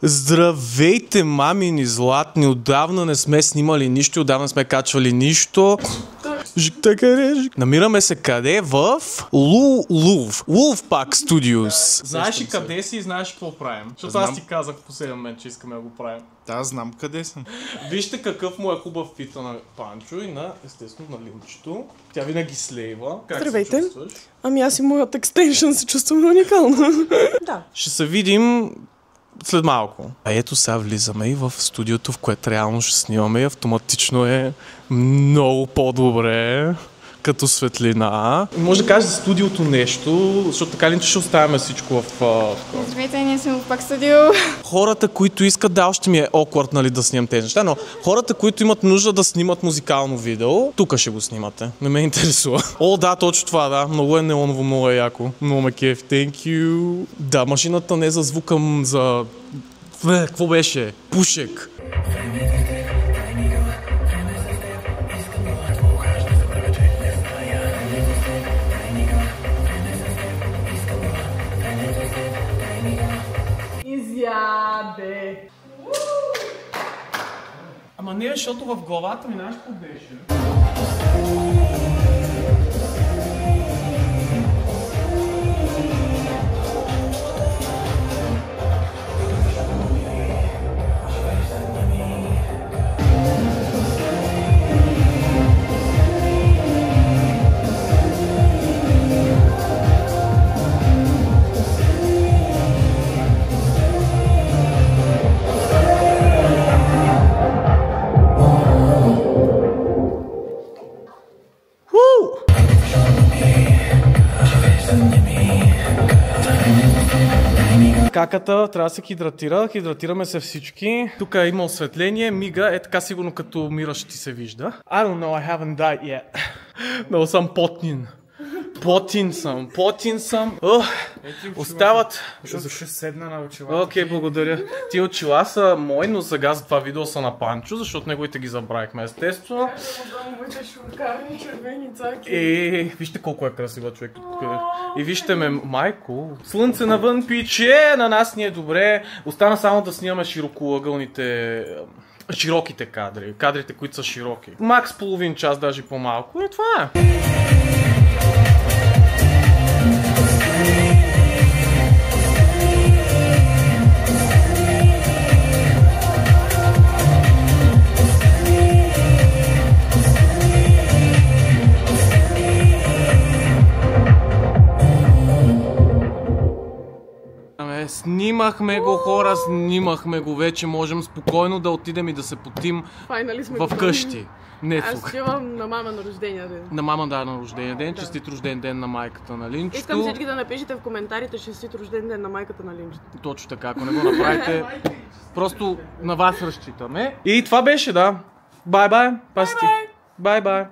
Здравейте, мамини златни! Отдавна не сме снимали нищо, отдавна сме качвали нищо. Намираме се къде? В Wolfpack Studios. Знаеш ли къде си и знаеш какво правим? Защото аз ти казах в последния момент, че искаме да го правим. Да, знам къде съм. Вижте какъв му е хубав фита на Панчо и на, естествено, на Линчето. Тя винаги слейва. Как Здравейте. се чувстваш? Ами аз и моят екстеншън се чувствам уникална. Да. Ще се видим след малко. А ето сега влизаме и в студиото, в което реално ще снимаме и автоматично е много по-добре като светлина. Може да кажеш за студиото нещо, защото така ли ще оставяме всичко в... Здравейте, ние сме в Wolfpack студио. Хората, които искат, да, още ми е awkward, нали, да снимам тези неща, но хората, които имат нужда да снимат музикално видео, тук ще го снимате. Не ме интересува. О, да, точно това, да. Много е неоново, много е яко. Много ме кеф. Thank you. Да, машината не за звука, за... Какво беше? Пушек. Изяде! Ама не, защото в главата ми знаеш какво беше? Каката трябва да се хидратира, хидратираме се всички. Тук има осветление, мига, е така сигурно като мираш ти се вижда. I don't know, I haven't died yet. Много съм потнин. Потин съм. Остават... Ще седна на очилата. Окей, благодаря. Ти очила са мои, но сега за това видео са на Панчо, защото неговите ги забравихме естествено. Моите шуркарни червени цаки. Вижте колко е красива човек. И вижте ме, майко. Слънце навън пиче, на нас ни е добре. Остана само да снимаме широките кадри. Кадрите, които са широки. Макс половин час, даже по-малко. И това е. Снимахме го, хора, снимахме го, вече можем спокойно да отидем и да се потим в къщи. Не тук. Аз отивам на мама на рождения ден. На мама, да, на рождения ден. Да. Честит рожден ден на майката на Линчето. Искам всички да напишете в коментарите честит рожден ден на майката на Линчето. Точно така, ако не го направите, просто на вас разчитаме. И това беше, да. Бай-бай, пасти. Бай-бай.